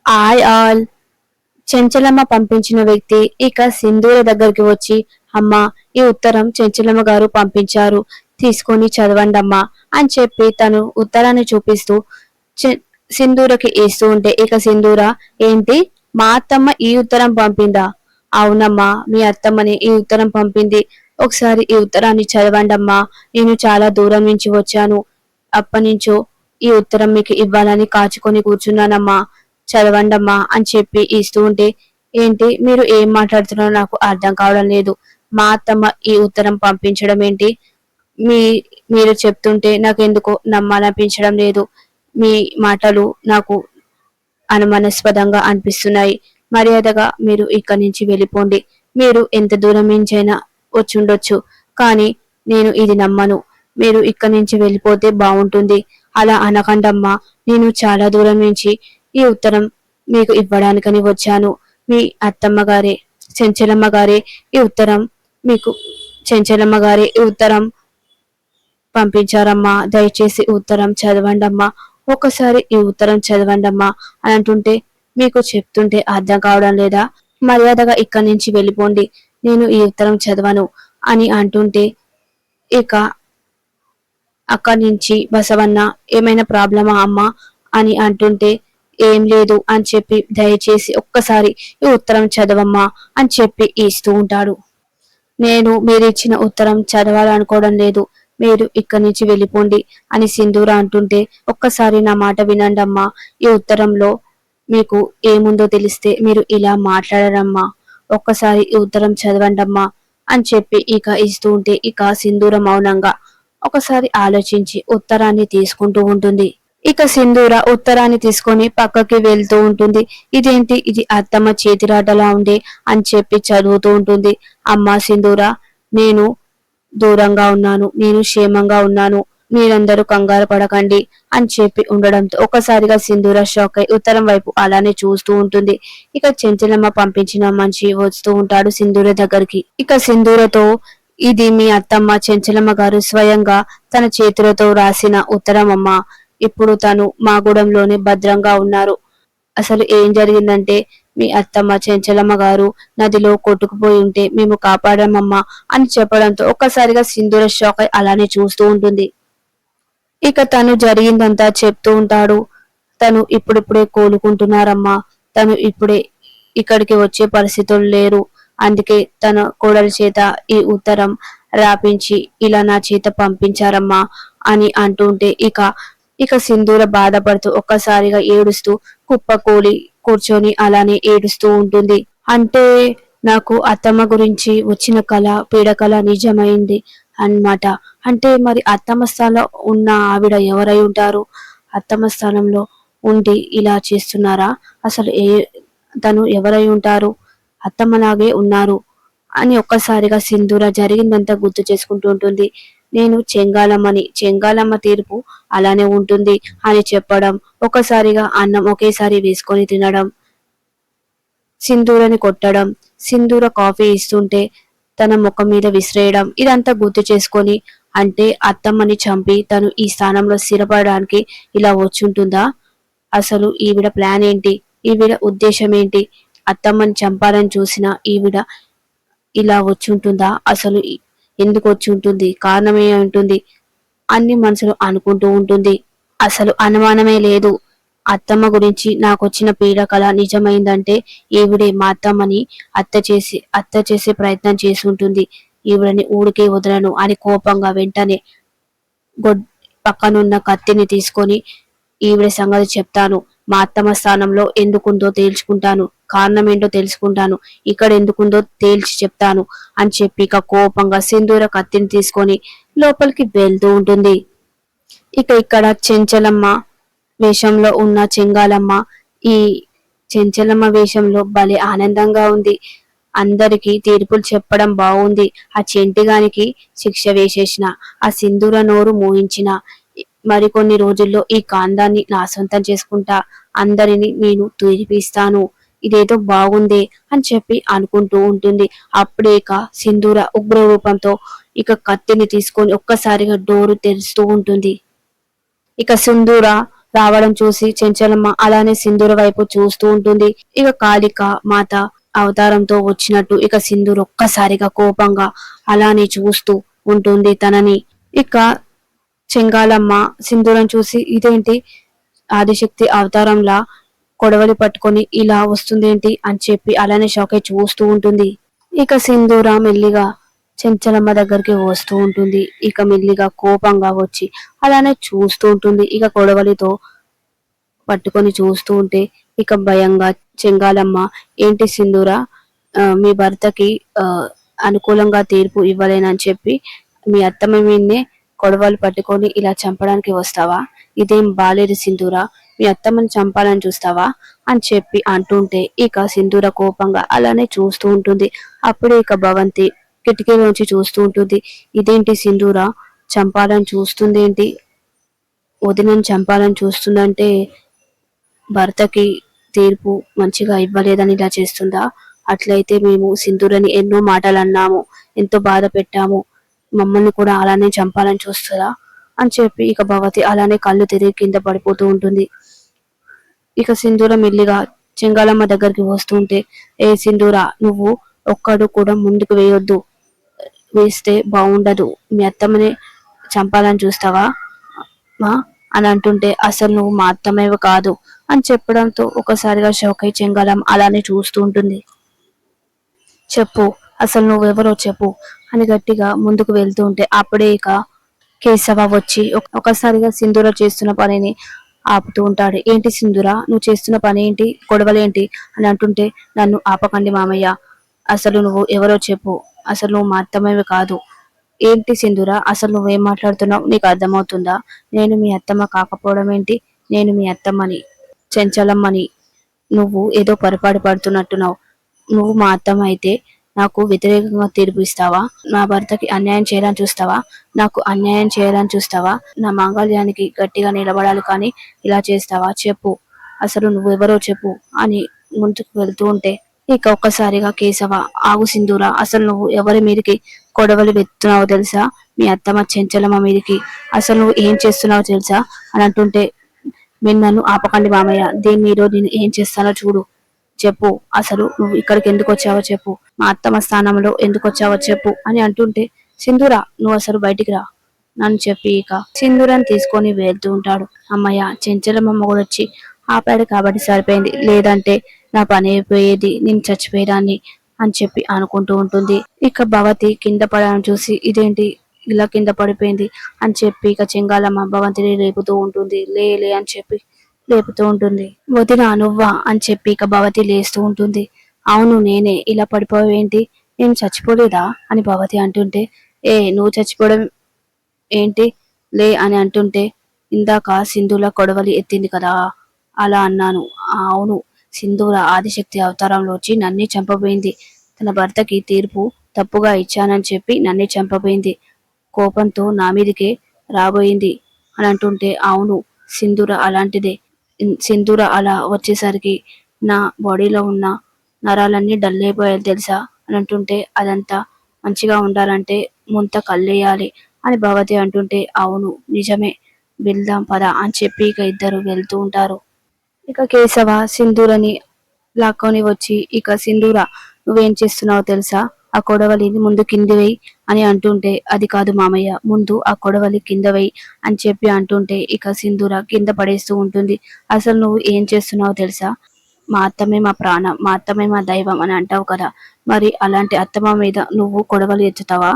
Hi all. Chenchalamma పంపించిన వ్యక్తి ఇక సింధూర దగ్గరికి వచ్చి, అమ్మా, ఈ ఉత్తరం చెంచలమ్మ గారు పంపించారు, తీసుకొని చదవండమ్మా అని చెప్పి తను ఉత్తరాన్ని చూపిస్తూ సింధూరకి ఇస్తూ ఉంటే, ఇక సింధూర, ఏంటి, మా అత్తమ్మ ఈ ఉత్తరం పంపిందా? అవునమ్మా, మీ అత్తమ్మని ఈ ఉత్తరం పంపింది. ఒకసారి ఈ ఉత్తరాన్ని చదవండమ్మా. నేను చాలా దూరం నుంచి వచ్చాను. అప్పటినుంచో ఈ ఉత్తరం మీకు ఇవ్వాలని కాచుకొని కూర్చున్నానమ్మా. చదవండమ్మా అని చెప్పి ఇస్తూ ఉంటే, ఏంటి, మీరు ఏం మాట్లాడుతున్నారో నాకు అర్థం కావడం లేదు. మా అత్తమ్మ ఈ ఉత్తరం పంపించడం ఏంటి? మీ మీరు చెప్తుంటే నాకు ఎందుకో నమ్మాలనిపించడం లేదు. మీ మాటలు నాకు అనుమానాస్పదంగా అనిపిస్తున్నాయి. మర్యాదగా మీరు ఇక్కడి నుంచి వెళ్ళిపోండి. మీరు ఎంత దూరం నుంచైనా వచ్చుండొచ్చు, కానీ నేను ఇది నమ్మను. మీరు ఇక్కడి నుంచి వెళ్ళిపోతే బాగుంటుంది. అలా అనకండమ్మా. నేను చాలా దూరం నుంచి ఈ ఉత్తరం మీకు ఇవ్వడానికని వచ్చాను. మీ అత్తమ్మ గారే, చెంచలమ్మ గారే ఈ ఉత్తరం మీకు చెంచలమ్మ గారే ఈ ఉత్తరం పంపించారమ్మా. దయచేసి ఉత్తరం చదవండమ్మా. ఒకసారి ఈ ఉత్తరం చదవండమ్మా అని అంటుంటే, మీకు చెప్తుంటే అర్థం కావడం లేదా? మర్యాదగా ఇక్కడి నుంచి వెళ్ళిపోండి. నేను ఈ ఉత్తరం చదవను అని అంటుంటే, ఇక అక్కడి నుంచి బసవన్న, ఏమైనా ప్రాబ్లమా అమ్మా అని అంటుంటే, ఏం లేదు అని చెప్పి, దయచేసి ఒక్కసారి ఈ ఉత్తరం చదవమ్మా అని చెప్పి ఇస్తూ ఉంటాడు. నేను మీరు ఇచ్చిన ఉత్తరం చదవాలనుకోవడం లేదు. మీరు ఇక్కడి నుంచి వెళ్ళిపోండి అని సింధూర అంటుంటే, ఒక్కసారి నా మాట వినండమ్మా. ఈ ఉత్తరంలో మీకు ఏముందో తెలిస్తే మీరు ఇలా మాట్లాడరమ్మా. ఒక్కసారి ఈ ఉత్తరం చదవండమ్మా అని చెప్పి ఇక ఇస్తూ ఉంటే, ఇక సింధూర మౌనంగా ఒకసారి ఆలోచించి ఉత్తరాన్ని తీసుకుంటూ ఉంటుంది. ఇక సింధూర ఉత్తరాన్ని తీసుకొని పక్కకి వెళ్తూ ఉంటుంది. ఇదేంటి, ఇది అత్తమ్మ చేతిరాటలా ఉంది అని చెప్పి చదువుతూ ఉంటుంది. అమ్మా సింధూర, నేను దూరంగా ఉన్నాను, నేను క్షేమంగా ఉన్నాను, మీరందరూ కంగారు పడకండి అని చెప్పి ఉండడంతో ఒకసారిగా సింధూర షాక్ అయి ఉత్తరం వైపు అలానే చూస్తూ ఉంటుంది. ఇక చెంచలమ్మ పంపించిన మనిషి వస్తూ ఉంటాడు సింధూర దగ్గరికి. ఇక సింధూరతో, ఇది మీ అత్తమ్మ చెంచలమ్మ గారు స్వయంగా తన చేతులతో రాసిన ఉత్తరం అమ్మా. ఇప్పుడు తను మా గూడెంలోనే భద్రంగా ఉన్నారు. అసలు ఏం జరిగిందంటే, మీ అత్తమ్మ చెంచలమ్మ గారు నదిలో కొట్టుకుపోయి ఉంటే మేము కాపాడామమ్మా అని చెప్పడంతో ఒక్కసారిగా సింధూర షాక్ అయి అలానే చూస్తూ ఉంటుంది. ఇక తను జరిగిందంతా చెప్తూ ఉంటాడు. తను ఇప్పుడిప్పుడే కోలుకుంటున్నారమ్మా. తను ఇప్పుడే ఇక్కడికి వచ్చే పరిస్థితులు లేరు. అందుకే తన కోడలి చేత ఈ ఉత్తరం రాపించి ఇలా నా చేత పంపించారమ్మా అని అంటుంటే, ఇక ఇక సింధూర బాధపడుతూ ఒక్కసారిగా ఏడుస్తూ కుప్పకూలి కూర్చొని అలానే ఏడుస్తూ ఉంటుంది. అంటే నాకు అత్తమ్మ గురించి వచ్చిన కళ, పీడకల నిజమైంది అన్నమాట. అంటే మరి అత్తమ్మ స్థానంలో ఉన్న ఆవిడ ఎవరై ఉంటారు? అత్తమ్మ స్థానంలో ఉండి ఇలా చేస్తున్నారా? అసలు తను ఎవరై ఉంటారు? అత్తమ్మలాగే ఉన్నారు అని ఒక్కసారిగా సింధూర జరిగిందంతా గుర్తు చేసుకుంటూ ఉంటుంది. నేను చెంగాలమ్మని, చెంగాలమ్మ తీర్పు అలానే ఉంటుంది అని చెప్పడం, ఒకసారిగా అన్నం ఒకేసారి వేసుకొని తినడం, సింధూరని కొట్టడం, సింధూర కాఫీ ఇస్తుంటే తన ముఖం మీద విసిరేయడం, ఇదంతా గుర్తు చేసుకొని, అంటే అత్తమ్మని చంపి తను ఈ స్థానంలో స్థిరపడడానికి ఇలా వచ్చుంటుందా? అసలు ఈవిడ ప్లాన్ ఏంటి? ఈవిడ ఉద్దేశం ఏంటి? అత్తమ్మని చంపాలని చూసిన ఈవిడ ఇలా వచ్చుంటుందా? అసలు ఎందుకు వచ్చి ఉంటుంది? కారణమే ఉంటుంది అన్ని మనసులో అనుకుంటూ ఉంటుంది. అసలు అనుమానమే లేదు. అత్తమ్మ గురించి నాకొచ్చిన పీడకల నిజమైందంటే ఈవిడే మా అత్తమ్మని హత్య చేసే ప్రయత్నం చేసి ఉంటుంది. ఈవిడని ఊరికే వదలను అని కోపంగా వెంటనే పక్కనున్న కత్తిని తీసుకొని ఈవిడ సంగతి చెప్తాను. మా అత్తమ్మ స్థానంలో ఎందుకుందో తేల్చుకుంటాను, కారణం ఏంటో తెలుసుకుంటాను, ఇక్కడ ఎందుకుందో తేల్చి చెప్తాను అని చెప్పి ఇక కోపంగా సింధూర కత్తిని తీసుకొని లోపలికి వెళ్తూ ఉంటుంది. ఇక ఇక్కడ చెంచలమ్మ వేషంలో ఉన్న చెంగాలమ్మ ఈ చెంచలమ్మ వేషంలో భలే ఆనందంగా ఉంది. అందరికీ తీర్పులు చెప్పడం బాగుంది. ఆ చెంటిగానికి శిక్ష వేసేసిన, ఆ సింధూర నోరు మూయించిన, మరికొన్ని రోజుల్లో ఈ కాందాన్ని నా సొంతం చేసుకుంటా, అందరిని నేను తీర్పిస్తాను, ఇదేదో బాగుంది అని చెప్పి అనుకుంటూ ఉంటుంది. అప్పుడే ఇక సింధూర ఉగ్ర రూపంతో ఇక కత్తిని తీసుకొని ఒక్కసారిగా డోరు తెరుస్తూ ఉంటుంది. ఇక సింధూర రావడం చూసి చెంచలమ్మ అలానే సింధూర వైపు చూస్తూ ఉంటుంది. ఇక కాళిక మాత అవతారంతో వచ్చినట్టు ఇక సింధూర్ ఒక్కసారిగా కోపంగా అలానే చూస్తూ ఉంటుంది తనని. ఇక చెంగాలమ్మ సింధూరం చూసి ఇదేంటి ఆదిశక్తి అవతారంలా కొడవలి పట్టుకొని ఇలా వస్తుందేంటి అని చెప్పి అలానే షాక్ అయి చూస్తూ ఉంటుంది. ఇక సింధూర మెల్లిగా చెంచలమ్మ దగ్గరికి వస్తూ ఉంటుంది. ఇక మెల్లిగా కోపంగా వచ్చి అలానే చూస్తూ ఉంటుంది. ఇక కొడవలితో పట్టుకొని చూస్తూ ఉంటే ఇక భయంగా చెంగాలమ్మ ఏంటి సింధూర మీ భర్తకి ఆ అనుకూలంగా తీర్పు ఇవ్వలేనని చెప్పి మీ అత్తమ్మ మీదనే కొడవలు పట్టుకొని ఇలా చంపడానికి వస్తావా? ఇదేం బాలేదు సింధూర, మీ అత్తమ్మని చంపాలని చూస్తావా అని చెప్పి అంటుంటే ఇక సింధూర కోపంగా అలానే చూస్తూ ఉంటుంది. అప్పుడే ఇక భవంతి కిటికీలోంచి చూస్తూ ఉంటుంది. ఇదేంటి సింధూర చంపాలని చూస్తుందేంటి, వదినని చంపాలని చూస్తుందంటే భర్తకి తీర్పు మంచిగా ఇవ్వలేదని ఇలా చేస్తుందా? అట్లయితే మేము సింధూరని ఎన్నో మాటలు అన్నాము, ఎంతో బాధ పెట్టాము, మమ్మల్ని కూడా అలానే చంపాలని చూస్తుందా అని చెప్పి ఇక భవతి అలానే కళ్ళు తిరిగి కింద పడిపోతూ ఉంటుంది. ఇక సింధూర మెల్లిగా చెంగాలమ్మ దగ్గరికి వస్తుంటే, ఏ సింధూర నువ్వు ఒక్కడు కూడా ముందుకు వేయొద్దు, వేస్తే బాగుండదు, మీ అత్తమ్మని చంపాలని చూస్తావా అని అంటుంటే, అసలు నువ్వు మా అత్తమ్మేవి కాదు అని చెప్పడంతో ఒకసారిగా షాక్ అయి చెంగాలం అలానే చూస్తూ ఉంటుంది. చెప్పు, అసలు నువ్వెవరో చెప్పు అని గట్టిగా ముందుకు వెళ్తూ ఉంటే అప్పుడే ఇక కేశవ వచ్చి ఒకసారిగా సింధూర చేస్తున్న పనిని ఆపుతూ ఉంటాడు. ఏంటి సింధూర నువ్వు చేస్తున్న పని ఏంటి, గొడవలేంటి అని అంటుంటే, నన్ను ఆపకండి మామయ్య, అసలు నువ్వు ఎవరో చెప్పు, అసలు నువ్వు మా అత్తమ్మవి కాదు. ఏంటి సింధూర అసలు నువ్వేం మాట్లాడుతున్నావు, నీకు అర్థమవుతుందా? నేను మీ అత్తమ్మ కాకపోవడం ఏంటి, నేను మీ అత్తమ్మని, చెంచలమ్మని. నువ్వు ఏదో పొరపాటు పడుతున్నట్టున్నావు. నువ్వు మా అత్తమ్మ అయితే నాకు వ్యతిరేకంగా తీర్పు ఇస్తావా? నా భర్తకి అన్యాయం చేయాలని చూస్తావా? నాకు అన్యాయం చేయాలని చూస్తావా? నా మాంగళ్యానికి గట్టిగా నిలబడాలి కానీ ఇలా చేస్తావా? చెప్పు, అసలు నువ్వెవరో చెప్పు అని ముందుకు వెళ్తూ ఉంటే ఇక ఒక్కసారిగా కేశవ, ఆగు సింధూర, అసలు నువ్వు ఎవరి మీదకి కొడవలి వెత్తున్నావో తెలుసా? మీ అత్తమ్మ చెంచలమ్మ మీదకి. అసలు నువ్వు ఏం చేస్తున్నావో తెలుసా అని అంటుంటే, మీరు నన్ను ఆపకండి మామయ్య, దీన్ని ఈరోజు నేను ఏం చేస్తానో చూడు. చెప్పు, అసలు నువ్వు ఇక్కడికి ఎందుకు వచ్చావో చెప్పు, మా అత్తమ్మ స్థానంలో ఎందుకు వచ్చావో చెప్పు అని అంటుంటే, సింధూర నువ్వు అసలు బయటికి రా నన్ను చెప్పి ఇక సింధూరాన్ని తీసుకొని వెళ్తూ ఉంటాడు. అమ్మయ్య చెంచలమ్మ కూడా వచ్చి ఆపాడు కాబట్టి సరిపోయింది, లేదంటే నా పని అయిపోయేది, నేను చచ్చిపోయేదాన్ని అని చెప్పి అనుకుంటూ ఉంటుంది. ఇక భవతి కింద పడడం చూసి ఇదేంటి ఇలా కింద పడిపోయింది అని చెప్పి ఇక చెంగాలమ్మ భవంతిని లేపుతూ ఉంటుంది. లే అని చెప్పి లేపుతూ ఉంటుంది. వదినా నువ్వా అని చెప్పి ఇక భవతి లేస్తూ ఉంటుంది. అవును నేనే, ఇలా పడిపోవేంటి, నేను చచ్చిపోలేదా అని భవతి అంటుంటే, నువ్వు చచ్చిపోవడం ఏంటి, లే అని అంటుంటే, ఇందాక సింధూల కొడవలి ఎత్తింది కదా అలా అన్నాను. అవును, సింధూర ఆదిశక్తి అవతారంలో వచ్చి నన్నే చంపబోయింది, తన భర్తకి తీర్పు తప్పుగా ఇచ్చానని చెప్పి నన్నే చంపబోయింది, కోపంతో నా మీదకే రాబోయింది అని అంటుంటే, అవును సింధూర అలాంటిదే, సింధూర అలా వచ్చేసరికి నా బాడీలో ఉన్న నరాలన్నీ డల్ అయిపోయాయి తెలుసా అని అంటుంటే, అదంతా మంచిగా ఉండాలంటే ముంత కళ్ళేయాలి అని భవతి అంటుంటే, అవును నిజమే, వెళ్దాం పద అని చెప్పి ఇక ఇద్దరు వెళ్తూ ఉంటారు. ఇక కేశవ సింధూరని లాక్కొని వచ్చి, ఇక సింధూర నువ్వేం చేస్తున్నావో తెలుసా, ఆ కొడవలిని ముందు కింది వేయి అని అంటుంటే, అది కాదు మామయ్య, ముందు ఆ కొడవలి కింద వేయి అని చెప్పి అంటుంటే ఇక సింధూర కింద పడేస్తూ ఉంటుంది. అసలు నువ్వు ఏం చేస్తున్నావో తెలుసా, మా అత్తమే మా ప్రాణం, మా అత్తమే మా దైవం అని అంటావు కదా, మరి అలాంటి అత్తమ్మ మీద నువ్వు కొడవలి ఎత్తుతావా?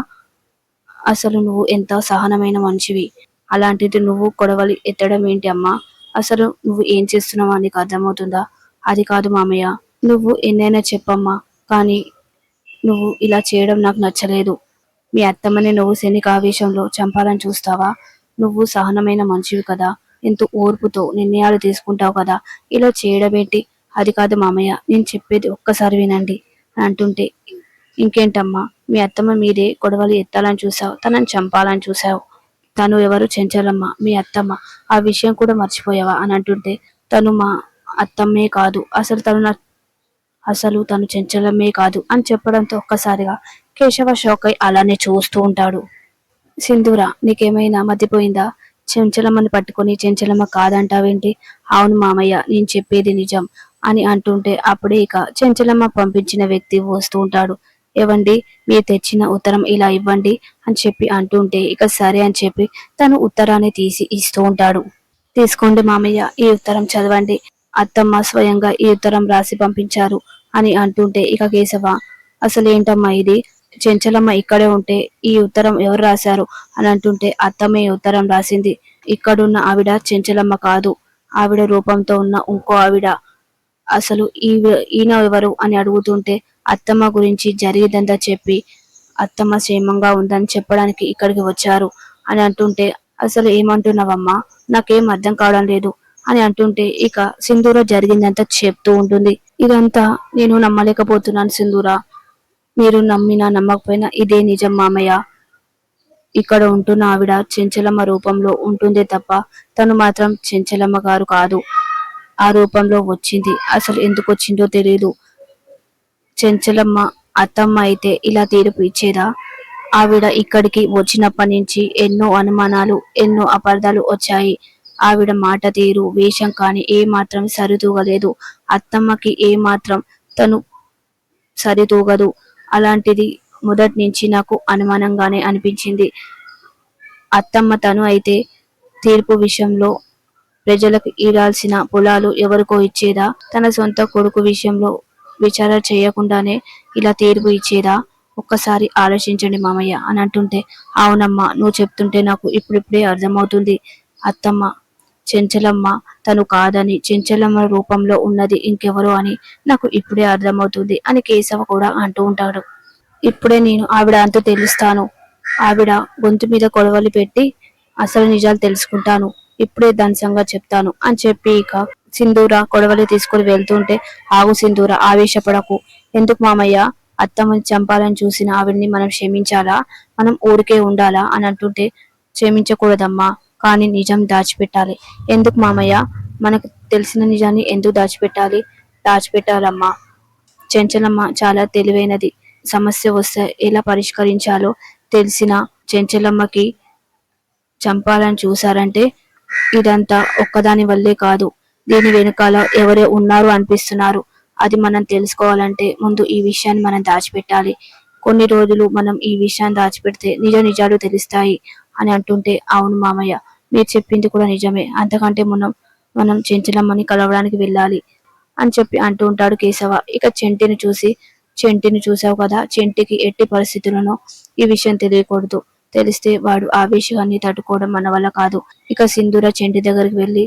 అసలు నువ్వు ఎంత సహనమైన మనిషివి, అలాంటిది నువ్వు కొడవలి ఎత్తడం ఏంటి అమ్మా, అసలు నువ్వు ఏం చేస్తున్నావా నీకు అర్థమవుతుందా? అది కాదు మామయ్య, నువ్వు ఎన్నైనా చెప్పమ్మా, కానీ నువ్వు ఇలా చేయడం నాకు నచ్చలేదు. మీ అత్తమ్మని నువ్వు శనికావేశంలో చంపాలని చూస్తావా? నువ్వు సహనమైన మనిషివి కదా, ఎంతో ఓర్పుతో నిర్ణయాలు తీసుకుంటావు కదా, ఇలా చేయడం ఏంటి? అది కాదు మామయ్య, నేను చెప్పేది ఒక్కసారి వినండి అని అంటుంటే, ఇంకేంటమ్మా, మీ అత్తమ్మ మీదే గొడవలు ఎత్తాలని చూసావు, తనని చంపాలని చూసావు, తను ఎవరు చెంచలమ్మ మీ అత్తమ్మ, ఆ విషయం కూడా మర్చిపోయావా అని అంటుంటే, తను మా అత్తమ్మే కాదు, అసలు తను చెంచలమ్మే కాదు అని చెప్పడంతో ఒక్కసారిగా కేశవ షాక్ అయి అలానే చూస్తూ ఉంటాడు. సింధూర నీకేమైనా మతిపోయిందా, చెంచలమ్మని పట్టుకొని చెంచలమ్మ కాదంటావేంటి? అవును మామయ్య, నేను చెప్పేది నిజం అని అంటుంటే అప్పుడే ఇక చెంచలమ్మ పంపించిన వ్యక్తి వస్తూ ఉంటాడు. ఏవండి, మీరు తెచ్చిన ఉత్తరం ఇలా ఇవ్వండి అని చెప్పి అంటుంటే ఇక సరే అని చెప్పి తను ఉత్తరాన్ని తీసి ఇస్తూ ఉంటాడు. తీసుకోండి మామయ్య, ఈ ఉత్తరం చదవండి. అత్తమ్మ స్వయంగా ఈ ఉత్తరం రాసి పంపించారు అని అంటుంటే ఇక కేశవ, అసలేంటమ్మా ఇది? చెంచలమ్మ ఇక్కడే ఉంటే ఈ ఉత్తరం ఎవరు రాశారు అని అంటుంటే అత్తమ్మ ఈ ఉత్తరం రాసింది. ఇక్కడున్న ఆవిడ చెంచలమ్మ కాదు, ఆవిడ రూపంతో ఉన్న ఇంకో ఆవిడ. అసలు ఈయన ఎవరు అని అడుగుతుంటే అత్తమ్మ గురించి జరిగిదంతా చెప్పి అత్తమ్మ క్షేమంగా ఉందని చెప్పడానికి ఇక్కడికి వచ్చారు అని అంటుంటే అసలు ఏమంటున్నావమ్మా, నాకేం అర్థం కావడం లేదు అని అంటుంటే ఇక సింధూర జరిగిందంతా చెప్తూ ఉంటుంది. ఇదంతా నేను నమ్మలేకపోతున్నాను సింధూర, మీరు నమ్మినా నమ్మకపోయినా ఇదే నిజం మామయ్య. ఇక్కడ ఉంటున్న ఆవిడ చెంచలమ్మ రూపంలో ఉంటుందే తప్ప తను మాత్రం చెంచలమ్మ గారు కాదు. ఆ రూపంలో వచ్చింది, అసలు ఎందుకు వచ్చిందో తెలియదు. చెంచలమ్మ అత్తమ్మ అయితే ఇలా తీర్పు ఇచ్చేదా? ఆవిడ ఇక్కడికి వచ్చినప్పటి నుంచి ఎన్నో అనుమానాలు, ఎన్నో అపార్థాలు వచ్చాయి. ఆవిడ మాట తీరు, వేషం కానీ ఏ మాత్రం సరితూగలేదు. అత్తమ్మకి ఏ మాత్రం తను సరితూగదు. అలాంటిది మొదటి నుంచి నాకు అనుమానంగానే అనిపించింది. అత్తమ్మ తను అయితే తీర్పు విషయంలో ప్రజలకు ఇవ్వాల్సిన పొలాలు ఎవరికో ఇచ్చేదా? తన సొంత కొడుకు విషయంలో విచారణ చేయకుండానే ఇలా తీర్పు ఇచ్చేదా? ఒక్కసారి ఆలోచించండి మామయ్య అని అంటుంటే, అవునమ్మా, నువ్వు చెప్తుంటే నాకు ఇప్పుడిప్పుడే అర్థమవుతుంది. అత్తమ్మ చెంచలమ్మ తను కాదని, చెంచలమ్మ రూపంలో ఉన్నది ఇంకెవరో అని నాకు ఇప్పుడే అర్థమవుతుంది అని కేశవ కూడా అంటూ ఉంటాడు. ఇప్పుడే నేను ఆవిడ అంతు తెలుస్తాను. ఆవిడ గొంతు మీద కొడవలి పెట్టి అసలు నిజాలు తెలుసుకుంటాను. ఇప్పుడే దాని సంగతి చెప్తాను అని చెప్పి ఇక సింధూర కొడవలి తీసుకుని వెళ్తుంటే, ఆగు సింధూర, ఆవేశపడకు. ఎందుకు మామయ్య? అత్తమ్మని చంపాలని చూసిన ఆవిడ్ని మనం క్షమించాలా? మనం ఊరికే ఉండాలా అని అంటుంటే, క్షమించకూడదమ్మా, కానీ నిజం దాచిపెట్టాలి. ఎందుకు మామయ్య? మనకు తెలిసిన నిజాన్ని ఎందుకు దాచిపెట్టాలి? దాచిపెట్టాలమ్మా. చెంచలమ్మ చాలా తెలివైనది. సమస్య వస్తే ఎలా పరిష్కరించాలో తెలిసిన చెంచలమ్మకి చంపాలని చూశారంటే ఇదంతా ఒక్కదాని వల్లే కాదు, దీని వెనుకాల ఎవరే ఉన్నారు అనిపిస్తున్నారు. అది మనం తెలుసుకోవాలంటే ముందు ఈ విషయాన్ని మనం దాచిపెట్టాలి. కొన్ని రోజులు మనం ఈ విషయాన్ని దాచిపెడితే నిజ నిజాలు తెలుస్తాయి అని అంటుంటే, అవును మామయ్య, మీరు చెప్పింది కూడా నిజమే. అంతకంటే మనం చెంచలమ్మని కలవడానికి వెళ్ళాలి అని చెప్పి అంటూ ఉంటాడు కేశవ. ఇక చెంటిని చూసావు కదా, చెంటికి ఎట్టి పరిస్థితులను ఈ విషయం తెలియకూడదు. తెలిస్తే వాడు ఆవేశాన్ని తట్టుకోవడం మన వల్ల కాదు. ఇక సింధూర చెంటి దగ్గరికి వెళ్ళి,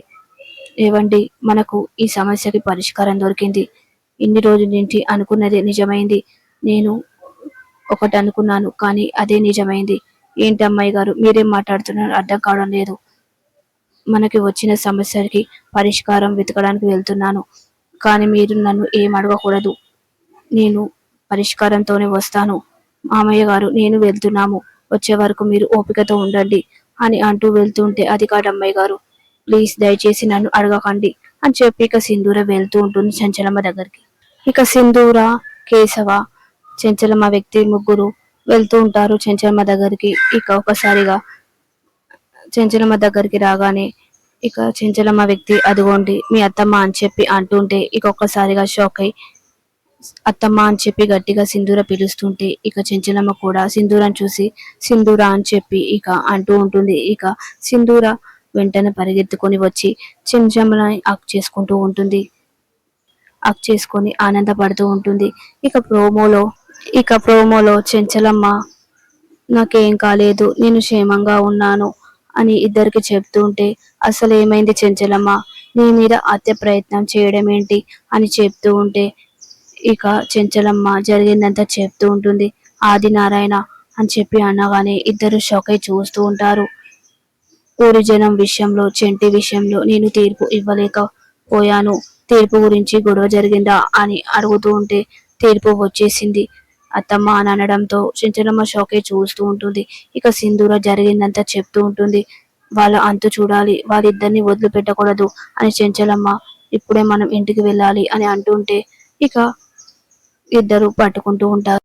ఏవండి, మనకు ఈ సమస్యకి పరిష్కారం దొరికింది. ఇన్ని రోజుల నుంచి అనుకున్నది నిజమైంది. నేను ఒకటి అనుకున్నాను, కానీ అదే నిజమైంది. ఏంటి అమ్మాయి గారు, మీరేం మాట్లాడుతున్నారు? అర్థం కావడం లేదు. మనకి వచ్చిన సమస్యకి పరిష్కారం వెతకడానికి వెళ్తున్నాను, కానీ మీరు నన్ను ఏం అడగకూడదు. నేను పరిష్కారంతోనే వస్తాను. మామయ్య గారు, నేను వెళ్తున్నాము, వచ్చే వరకు మీరు ఓపికతో ఉండండి అని అంటూ వెళ్తుంటే, అది కాదమ్మాయి గారు, ప్లీజ్ దయచేసి నన్ను అడగకండి అని చెప్పి ఇక సింధూర వెళ్తూ ఉంటుంది చెంచలమ్మ దగ్గరికి. ఇక సింధూర, కేశవ, చెంచలమ్మ వ్యక్తి ముగ్గురు వెళ్తూ ఉంటారు చెంచలమ్మ దగ్గరికి. ఇక ఒకసారిగా చెంచలమ్మ దగ్గరికి రాగానే ఇక చెంచలమ్మ వ్యక్తి, అదిగోండి మీ అత్తమ్మ అని చెప్పి అంటుంటే ఇక ఒక్కసారిగా షాక్ అయి అత్తమ్మ అని చెప్పి గట్టిగా సింధూర పిలుస్తుంటే ఇక చెంచలమ్మ కూడా సింధూరాన్ని చూసి సింధూర అని చెప్పి ఇక అంటూ ఉంటుంది. ఇక సింధూర వెంటనే పరిగెత్తుకొని వచ్చి చెంచలమ్మని చేసుకుంటూ ఉంటుంది. చేసుకొని ఆనందపడుతూ ఉంటుంది. ఇక ప్రోమోలో చెంచలమ్మ, నాకేం కాలేదు, నేను క్షేమంగా ఉన్నాను అని ఇద్దరికి చెప్తూ ఉంటే, అసలు ఏమైంది చెంచలమ్మ, నీ మీద హత్య ప్రయత్నం చేయడం ఏంటి అని చెప్తూ ఉంటే ఇక చెంచలమ్మ జరిగిందంతా చెప్తూ ఉంటుంది. ఆదినారాయణ అని చెప్పి అనగానే ఇద్దరు షాక్ అయి చూస్తూ ఉంటారు. ఊరి జనం విషయంలో, చెంటి విషయంలో నేను తీర్పు ఇవ్వలేకపోయాను. తీర్పు గురించి గొడవ జరిగిందా అని అడుగుతూ ఉంటే తీర్పు వచ్చేసింది అత్తమ్మ అని అనడంతో చెంచలమ్మ షాక్ అయి చూస్తూ ఉంటుంది. ఇక సింధూర జరిగిందంతా చెప్తూ ఉంటుంది. వాళ్ళ అంతు చూడాలి, వాళ్ళిద్దరిని వదిలిపెట్టకూడదు అని చెంచలమ్మ, ఇప్పుడే మనం ఇంటికి వెళ్ళాలి అని అంటుంటే ఇక ఇద్దరు పట్టుకుంటూ ఉంటారు.